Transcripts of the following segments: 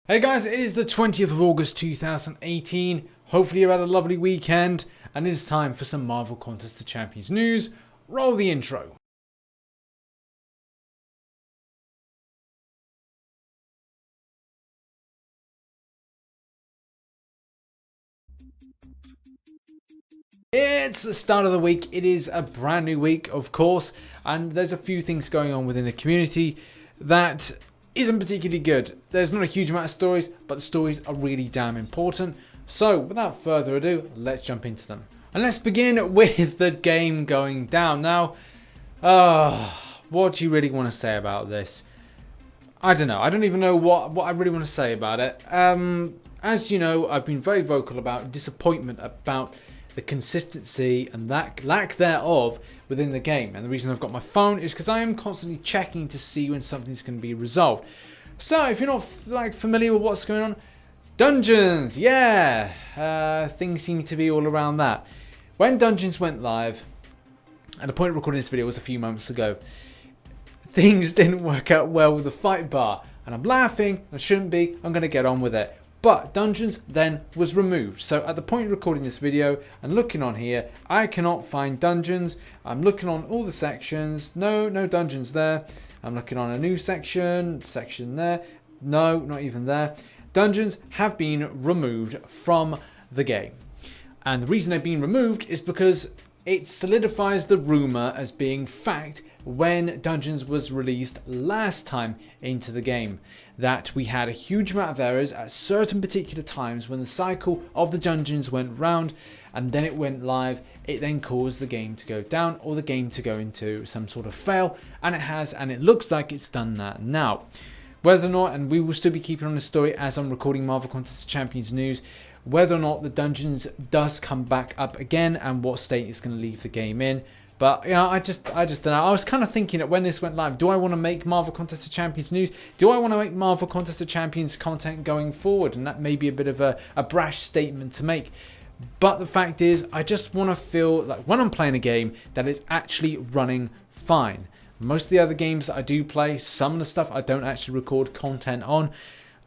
Hey guys, it is the 20th of August 2018. Hopefully you had a lovely weekend, and it is time for some Marvel Contest of Champions news. Roll the intro. It's the start of the week. It is a brand new week, of course, and there's a few things going on within the community that isn't particularly good. There's not a huge amount of stories, but the stories are really damn important. So, without further ado, let's jump into them. And let's begin with the game going down. Now, what do you really want to say about this? I don't know. I don't even know what I really want to say about it. As you know, I've been very vocal about disappointment about the consistency and that lack thereof within the game. And the reason I've got my phone is because I am constantly checking to see when something's going to be resolved. So if you're not familiar with what's going on, Dungeons, yeah, things seem to be all around that. When Dungeons went live, and the point of recording this video was a few months ago, things didn't work out well with the fight bar, and I'm laughing. I shouldn't be. I'm going to get on with it. But Dungeons then was removed. So at the point of recording this video and looking on here, I cannot find Dungeons. I'm looking on all the sections. No Dungeons there. I'm looking on a new section there. No, not even there. Dungeons have been removed from the game. And the reason they've been removed is because it solidifies the rumor as being fact when Dungeons was released last time into the game, that we had a huge amount of errors at certain particular times when the cycle of the Dungeons went round and then it went live. It then caused the game to go down or the game to go into some sort of fail, and it has, and it looks like it's done that now. Whether or not, and we will still be keeping on the story as I'm recording Marvel Contest of Champions news, whether or not the Dungeons does come back up again and what state it's going to leave the game in. But, you know, I just don't know. I was kind of thinking that when this went live, do I want to make Marvel Contest of Champions news? Do I want to make Marvel Contest of Champions content going forward? And that may be a bit of a brash statement to make. But the fact is, I just want to feel like when I'm playing a game that it's actually running fine. Most of the other games that I do play, some of the stuff I don't actually record content on,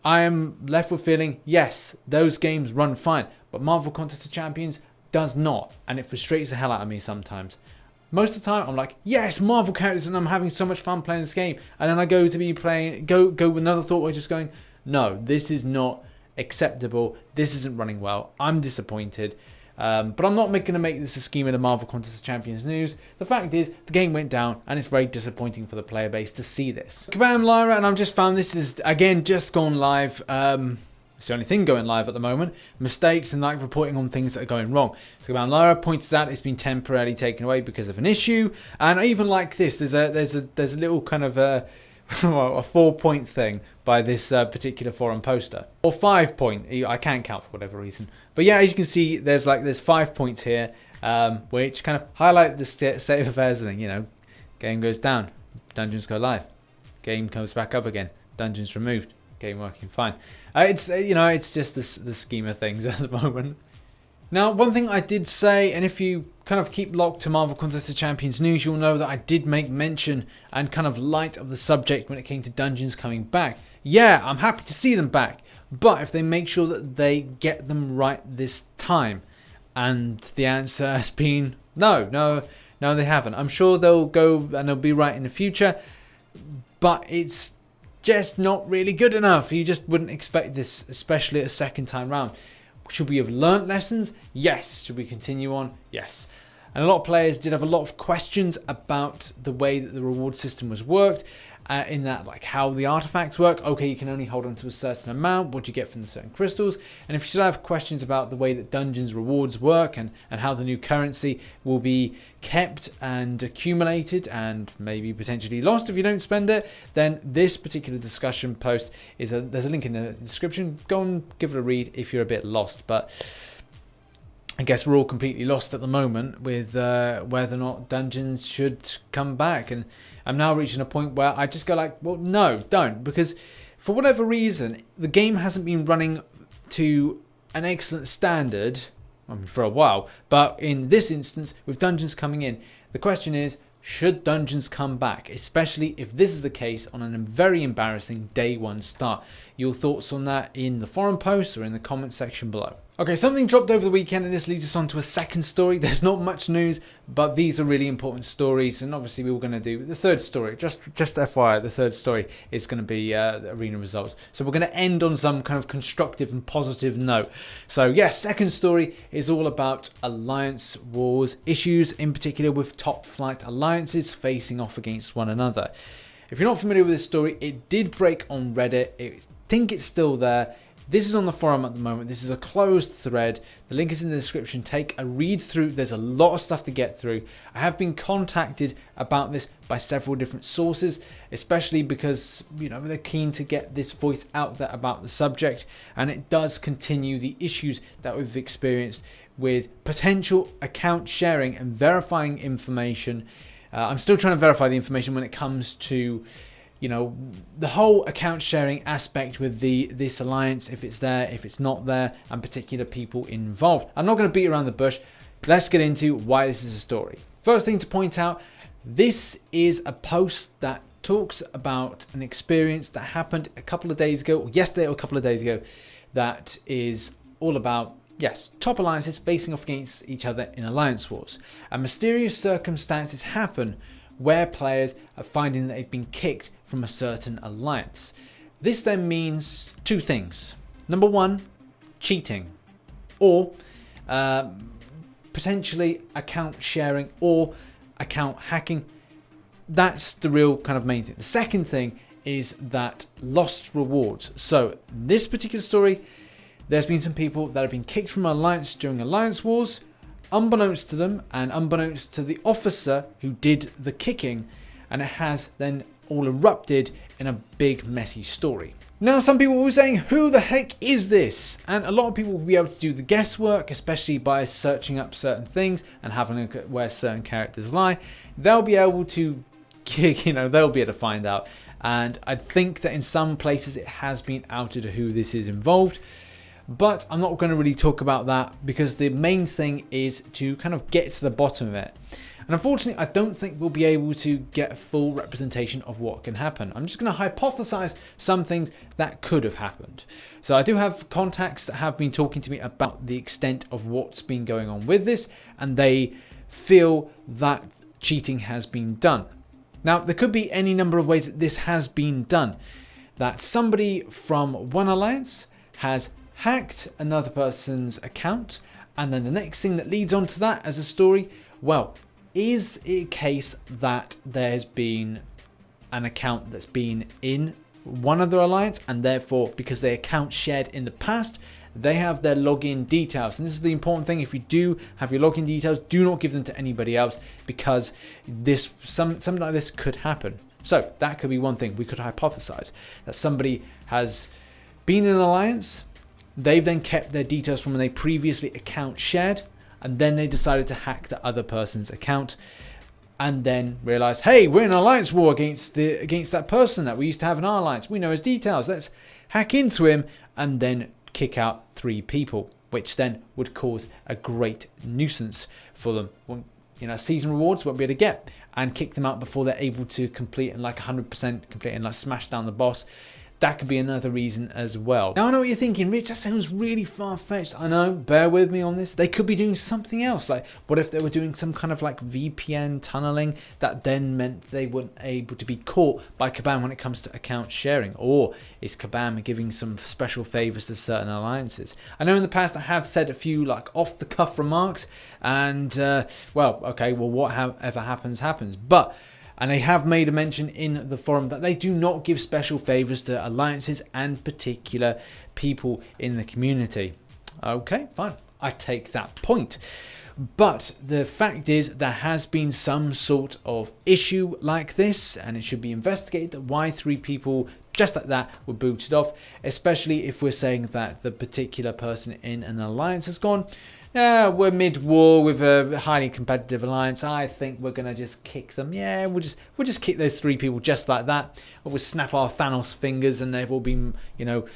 I am left with feeling, yes, those games run fine. But Marvel Contest of Champions does not. And it frustrates the hell out of me sometimes. Most of the time, I'm like, yes, Marvel characters, and I'm having so much fun playing this game. And then I go to be playing, go with another thought, where just going, no, this is not acceptable. This isn't running well. I'm disappointed. But I'm not going to make this a scheme in the Marvel Contest of Champions news. The fact is, the game went down, and it's very disappointing for the player base to see this. Kabam Lyra, and I've just found this is, again, just gone live. It's the only thing going live at the moment. Mistakes and like reporting on things that are going wrong. So Lyra points out it's been temporarily taken away because of an issue. And I even like this. There's a little kind of a 4-point thing by this particular forum poster, or 5-point. I can't count for whatever reason. But yeah, as you can see, there's 5 points here, which kind of highlight the state of affairs. And you know, game goes down, Dungeons go live, game comes back up again, Dungeons removed. Game working fine. It's it's just the scheme of things at the moment. Now, one thing I did say, and if you kind of keep locked to Marvel Contest of Champions news, you'll know that I did make mention and kind of light of the subject when it came to Dungeons coming back. Yeah, I'm happy to see them back, but if they make sure that they get them right this time, and the answer has been no, they haven't. I'm sure they'll go and they'll be right in the future, but it's just not really good enough. You just wouldn't expect this, especially a second time round. Should we have learnt lessons? Yes. Should we continue on? Yes. And a lot of players did have a lot of questions about the way that the reward system was worked, in that, like, how the artifacts work. Okay, you can only hold on to a certain amount. What do you get from the certain crystals? And if you still have questions about the way that Dungeons rewards work and how the new currency will be kept and accumulated and maybe potentially lost if you don't spend it, then this particular discussion post there's a link in the description. Go and give it a read if you're a bit lost. But I guess we're all completely lost at the moment with whether or not Dungeons should come back. And I'm now reaching a point where I just go like, well, no, don't. Because for whatever reason, the game hasn't been running to an excellent standard, I mean, for a while. But in this instance, with Dungeons coming in, the question is, Should dungeons come back, especially if this is the case on a very embarrassing day one start? Your thoughts on that in the forum posts or in the comment section below. Okay, something dropped over the weekend and this leads us on to a second story. There's not much news, but these are really important stories, and obviously we were going to do the third story. Just FYI, the third story is going to be the arena results. So we're going to end on some kind of constructive and positive note. So yes, second story is all about alliance wars, issues in particular with top flight alliances facing off against one another. If you're not familiar with this story, it did break on Reddit. I think it's still there. This is on the forum at the moment. This is a closed thread. The link is in the description. Take a read through. There's a lot of stuff to get through. I have been contacted about this by several different sources, especially because, you know, they're keen to get this voice out there about the subject, and it does continue the issues that we've experienced with potential account sharing and verifying information. I'm still trying to verify the information when it comes to, you know, the whole account sharing aspect with this alliance, if it's there, if it's not there, and particular people involved. I'm not going to beat around the bush. Let's get into why this is a story. First thing to point out, this is a post that talks about an experience that happened a couple of days ago, or yesterday or a couple of days ago, that is all about, yes, top alliances facing off against each other in alliance wars. And mysterious circumstances happen where players are finding that they've been kicked from a certain alliance. This then means two things. Number one, cheating, or potentially account sharing or account hacking. That's the real kind of main thing. The second thing is that lost rewards. So this particular story, there's been some people that have been kicked from alliance during alliance wars, unbeknownst to them and unbeknownst to the officer who did the kicking, and it has then all erupted in a big messy story. Now, some people were saying, who the heck is this? And a lot of people will be able to do the guesswork, especially by searching up certain things and having a look at where certain characters lie. They'll be able to, you know, they'll be able to find out. And I think that in some places it has been outed who this is involved. But I'm not going to really talk about that because the main thing is to kind of get to the bottom of it. And unfortunately, I don't think we'll be able to get a full representation of what can happen. I'm just going to hypothesize some things that could have happened. So I do have contacts that have been talking to me about the extent of what's been going on with this, and they feel that cheating has been done. Now, there could be any number of ways that this has been done. That somebody from one alliance has hacked another person's account, and then the next thing that leads on to that as a story, well, is it a case that there's been an account that's been in one other alliance, and therefore because their account shared in the past, they have their login details. And this is the important thing: if you do have your login details, do not give them to anybody else, because this something like this could happen. So that could be one thing we could hypothesize, that somebody has been in an alliance, they've then kept their details from when they previously account shared, and then they decided to hack the other person's account, and then realized, hey, we're in an alliance war against that person that we used to have in our alliance. We know his details. Let's hack into him, and then kick out 3 people, which then would cause a great nuisance for them. You know, season rewards won't be able to get, and kick them out before they're able to complete and like 100% complete and like smash down the boss. That could be another reason as well. Now, I know what you're thinking, Rich, that sounds really far-fetched. I know, bear with me on this. They could be doing something else. Like, what if they were doing some kind of like VPN tunneling that then meant they weren't able to be caught by Kabam when it comes to account sharing? Or is Kabam giving some special favors to certain alliances? I know in the past I have said a few like off-the-cuff remarks, and well, okay, well, whatever happens, happens. And they have made a mention in the forum that they do not give special favors to alliances and particular people in the community. Okay, fine. I take that point. But the fact is, there has been some sort of issue like this, and it should be investigated that why 3 people just like that were booted off, especially if we're saying that the particular person in an alliance has gone, yeah, we're mid-war with a highly competitive alliance. I think we're gonna just kick them. Yeah, we'll just kick those 3 people just like that. Or we'll snap our Thanos fingers and they've all been, you know,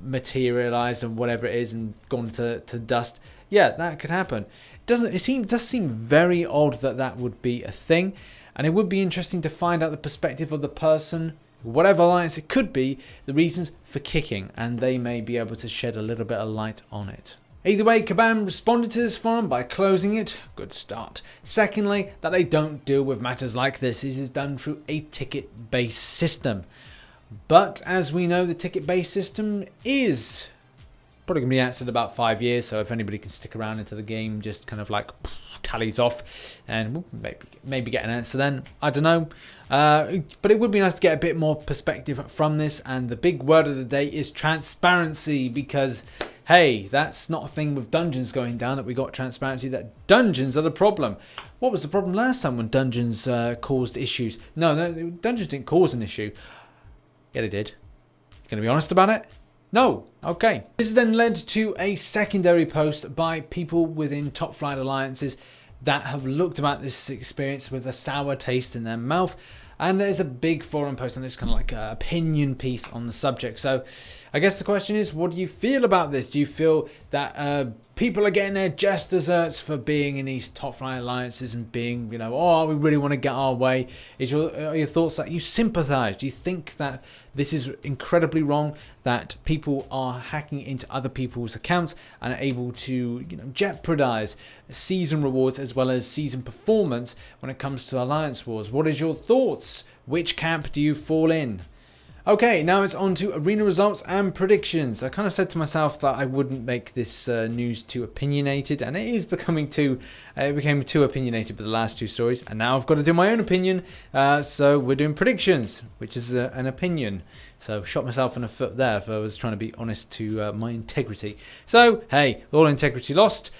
materialized and whatever it is and gone to dust. Yeah, that could happen. It does seem very odd that that would be a thing. and it would be interesting to find out the perspective of the person, whatever alliance it could be, the reasons for kicking, and they may be able to shed a little bit of light on it. Either way, Kabam responded to this forum by closing it. Good start. Secondly, that they don't deal with matters like this. It is done through a ticket-based system. But as we know, the ticket-based system is probably going to be answered in about 5 years. So if anybody can stick around into the game, just kind of like tallies off, and we'll maybe get an answer then. I don't know. But it would be nice to get a bit more perspective from this. And the big word of the day is transparency, because hey, that's not a thing with dungeons going down, that we got transparency, that dungeons are the problem. What was the problem last time when dungeons caused issues? No, dungeons didn't cause an issue. Yeah, they did. Gonna be honest about it? No. Okay. This has then led to a secondary post by people within top flight alliances that have looked about this experience with a sour taste in their mouth. And there's a big forum post on this, kind of like an opinion piece on the subject. So I guess the question is, what do you feel about this? Do you feel that people are getting their just desserts for being in these top flight alliances and being, you know, oh, we really want to get our way? Are your thoughts that you sympathize? Do you think that this is incredibly wrong, that people are hacking into other people's accounts and are able to, you know, jeopardize season rewards as well as season performance when it comes to alliance wars? What is your thoughts? Which camp do you fall in? Okay, now it's on to arena results and predictions. I kind of said to myself that I wouldn't make this news too opinionated, and it is becoming it became too opinionated with the last two stories, and now I've got to do my own opinion. So we're doing predictions, which is an opinion. So shot myself in the foot there if I was trying to be honest to my integrity. So hey, all integrity lost.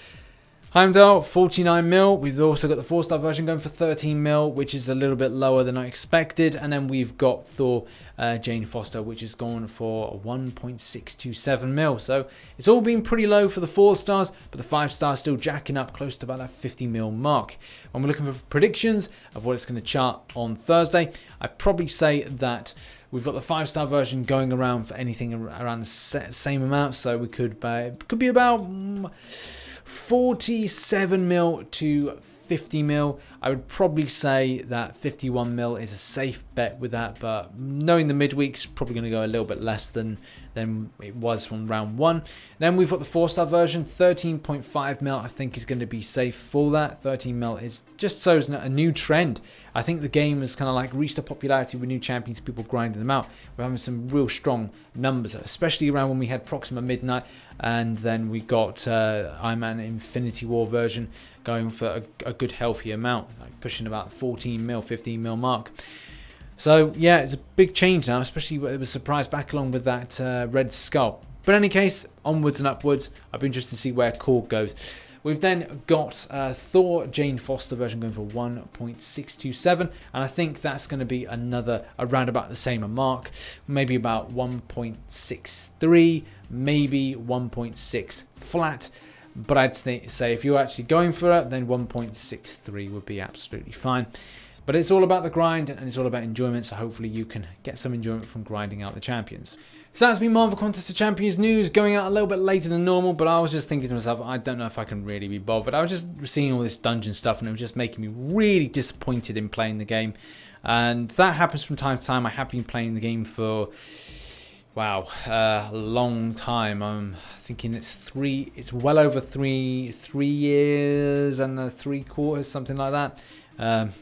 Heimdall, 49 mil. We've also got the 4-star version going for 13 mil, which is a little bit lower than I expected. And then we've got Thor, Jane Foster, which is going for 1.627 mil. So it's all been pretty low for the 4 stars, but the 5 stars still jacking up close to about that 50 mil mark. When we're looking for predictions of what it's going to chart on Thursday, I'd probably say that we've got the 5-star version going around for anything around the same amount. So we could be about 47 mil to 50 mil. I would probably say that 51 mil is a safe bet with that, but knowing the midweek's probably going to go a little bit less than it was from round 1. Then we've got the 4-star version, 13.5 mil I think is going to be safe for that. 13 mil is just so it's a new trend. I think the game has kind of like reached a popularity with new champions, people grinding them out. We're having some real strong numbers, especially around when we had Proxima Midnight, and then we got Iron Man Infinity War version going for a good healthy amount, like pushing about 14 mil, 15 mil mark. So yeah, it's a big change now, especially with the surprise back along with that Red Skull. But in any case, onwards and upwards. I'd be interested to see where Korg goes. We've then got Thor Jane Foster version going for 1.627, and I think that's going to be around about the same mark, maybe about 1.63, maybe 1.6 flat. But I'd say if you're actually going for it, then 1.63 would be absolutely fine. But it's all about the grind and it's all about enjoyment, so hopefully you can get some enjoyment from grinding out the champions. So that's been Marvel Contest of Champions news, going out a little bit later than normal, but I was just thinking to myself, I don't know if I can really be bothered. I was just seeing all this dungeon stuff and it was just making me really disappointed in playing the game. And that happens from time to time. I have been playing the game for, wow, a long time. I'm thinking it's well over three years and 3/4, something like that.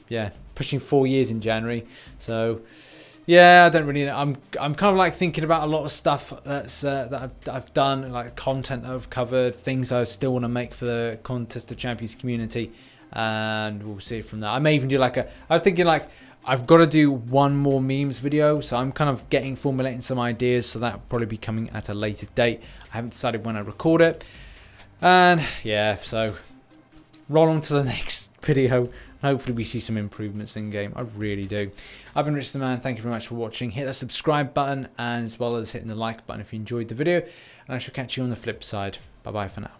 Yeah, pushing 4 years in January. So yeah, I don't really know. I'm kind of like thinking about a lot of stuff that I've done, like content that I've covered, things I still want to make for the Contest of Champions community, and we'll see from there. I may even do I'm thinking like I've got to do one more memes video, so I'm kind of formulating some ideas, so that'll probably be coming at a later date. I haven't decided when I record it, and yeah, so roll on to the next video. Hopefully we see some improvements in game. I really do. I've been RichTheMan. Thank you very much for watching. Hit that subscribe button, and as well as hitting the like button if you enjoyed the video, and I shall catch you on the flip side. Bye bye for now.